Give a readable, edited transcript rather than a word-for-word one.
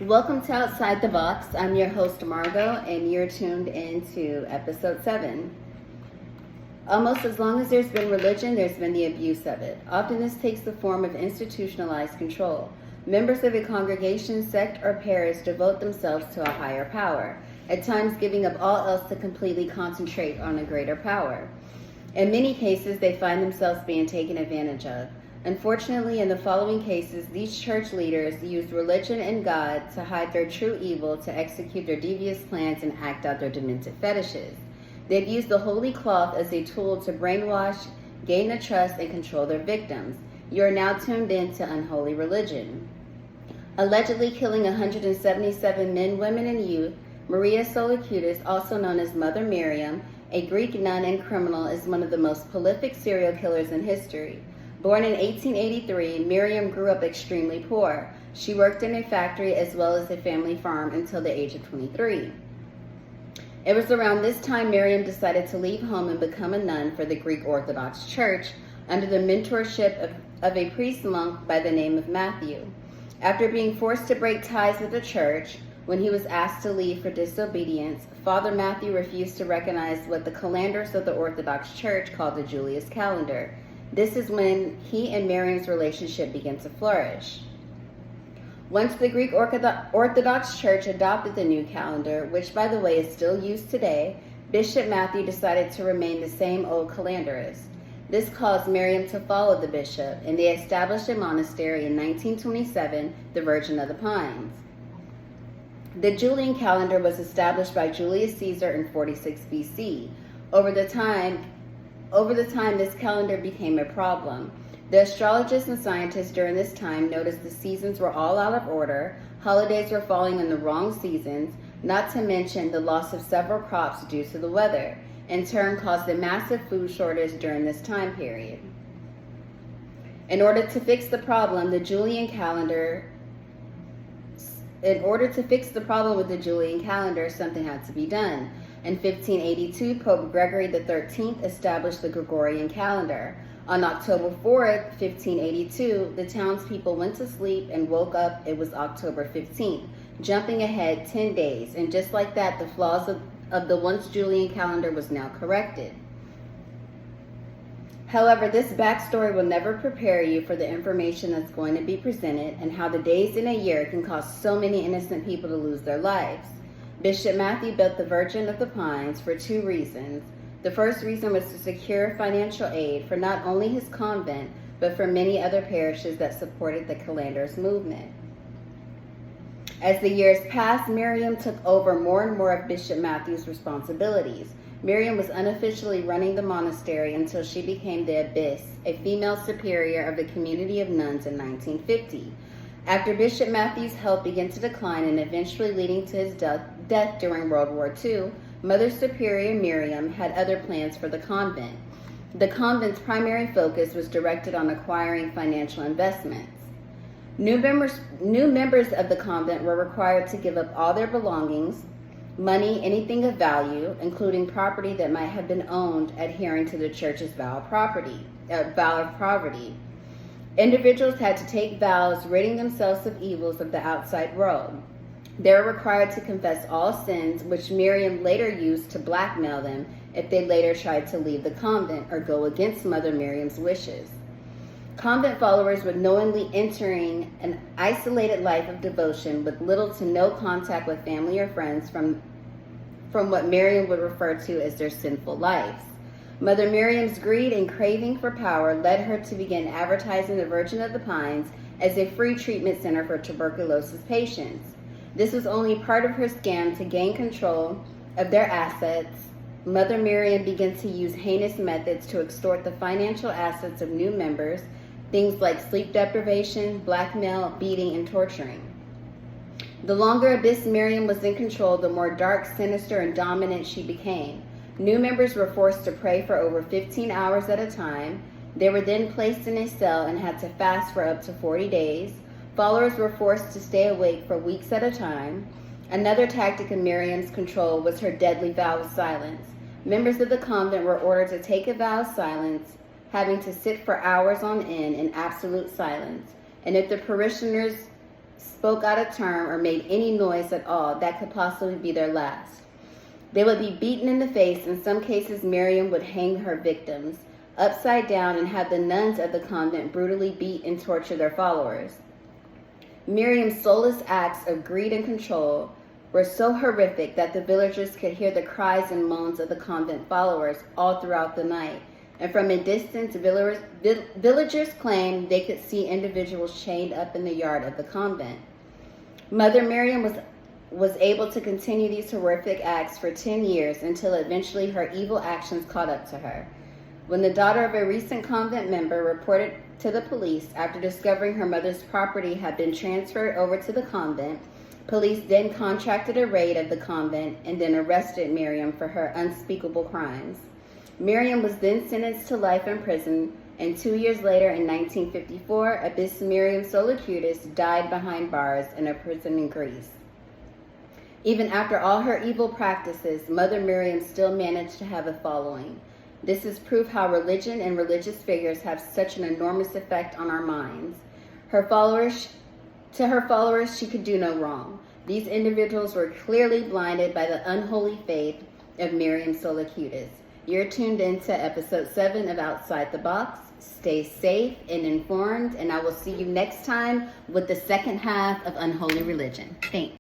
Welcome to Outside the Box. I'm your host, Margot, and you're tuned into episode 7. Almost as long as there's been religion, there's been the abuse of it. Often this takes the form of institutionalized control. Members of a congregation, sect, or parish devote themselves to a higher power, at times giving up all else to completely concentrate on a greater power. In many cases, they find themselves being taken advantage of. Unfortunately, in the following cases, these church leaders use religion and God to hide their true evil, to execute their devious plans, and act out their demented fetishes. They've used the holy cloth as a tool to brainwash, gain the trust, and control their victims. You are now tuned in to Unholy Religion. Allegedly killing 177 men, women, and youth, Maria Solukitis, also known as Mother Miriam, a Greek nun and criminal, is one of the most prolific serial killers in history. Born in 1883, Miriam grew up extremely poor. She worked in a factory as well as a family farm until the age of 23. It was around this time Miriam decided to leave home and become a nun for the Greek Orthodox Church under the mentorship of a priest monk by the name of Matthew. After being forced to break ties with the church, when he was asked to leave for disobedience, Father Matthew refused to recognize what the calendars of the Orthodox Church called the Julius calendar. This is when he and Miriam's relationship began to flourish. Once the Greek Orthodox Church adopted the new calendar, which by the way is still used today, Bishop Matthew decided to remain the same old calendarist. This caused Miriam to follow the bishop, and they established a monastery in 1927, the Virgin of the Pines. The Julian calendar was established by Julius Caesar in 46 BC. Over the time, this calendar became a problem. The astrologists and scientists during this time noticed the seasons were all out of order, holidays were falling in the wrong seasons, not to mention the loss of several crops due to the weather, in turn caused a massive food shortage during this time period. In order to fix the problem with the Julian calendar, something had to be done. In 1582, Pope Gregory XIII established the Gregorian calendar. On October 4th, 1582, the townspeople went to sleep and woke up. It was October 15th, jumping ahead 10 days. And just like that, the flaws of the once Julian calendar was now corrected. However, this backstory will never prepare you for the information that's going to be presented and how the days in a year can cause so many innocent people to lose their lives. Bishop Matthew built the Virgin of the Pines for 2 reasons. The first reason was to secure financial aid for not only his convent, but for many other parishes that supported the Calanders movement. As the years passed, Miriam took over more and more of Bishop Matthew's responsibilities. Miriam was unofficially running the monastery until she became the abbess, a female superior of the community of nuns in 1950. After Bishop Matthew's health began to decline and eventually leading to his death during World War II, Mother Superior Miriam had other plans for the convent. The convent's primary focus was directed on acquiring financial investments. New members of the convent were required to give up all their belongings, money, anything of value, including property that might have been owned, adhering to the church's vow of poverty. Individuals had to take vows, ridding themselves of evils of the outside world. They were required to confess all sins, which Miriam later used to blackmail them if they later tried to leave the convent or go against Mother Miriam's wishes. Convent followers were knowingly entering an isolated life of devotion with little to no contact with family or friends from what Miriam would refer to as their sinful lives. Mother Miriam's greed and craving for power led her to begin advertising the Virgin of the Pines as a free treatment center for tuberculosis patients. This was only part of her scam to gain control of their assets. Mother Miriam began to use heinous methods to extort the financial assets of new members, things like sleep deprivation, blackmail, beating, and torturing. The longer Abbess Miriam was in control, the more dark, sinister, and dominant she became. New members were forced to pray for over 15 hours at a time. They were then placed in a cell and had to fast for up to 40 days. Followers were forced to stay awake for weeks at a time. Another tactic of Miriam's control was her deadly vow of silence. Members of the convent were ordered to take a vow of silence, having to sit for hours on end in absolute silence. And if the parishioners spoke out a term, or made any noise at all, that could possibly be their last. They would be beaten in the face. In some cases, Miriam would hang her victims upside down and have the nuns of the convent brutally beat and torture their followers. Miriam's soulless acts of greed and control were so horrific that the villagers could hear the cries and moans of the convent followers all throughout the night. And from a distance, villagers claimed they could see individuals chained up in the yard of the convent. Mother Miriam was able to continue these horrific acts for 10 years until eventually her evil actions caught up to her. When the daughter of a recent convent member reported to the police after discovering her mother's property had been transferred over to the convent, police then contracted a raid of the convent and then arrested Miriam for her unspeakable crimes. Miriam was then sentenced to life in prison, and 2 years later, in 1954, Abbess Miriam Solicutes died behind bars in a prison in Greece. Even after all her evil practices, Mother Miriam still managed to have a following. This is proof how religion and religious figures have such an enormous effect on our minds. To her followers, she could do no wrong. These individuals were clearly blinded by the unholy faith of Miriam Solicutes. You're tuned into episode 7 of Outside the Box. Stay safe and informed, and I will see you next time with the second half of Unholy Religion. Thanks.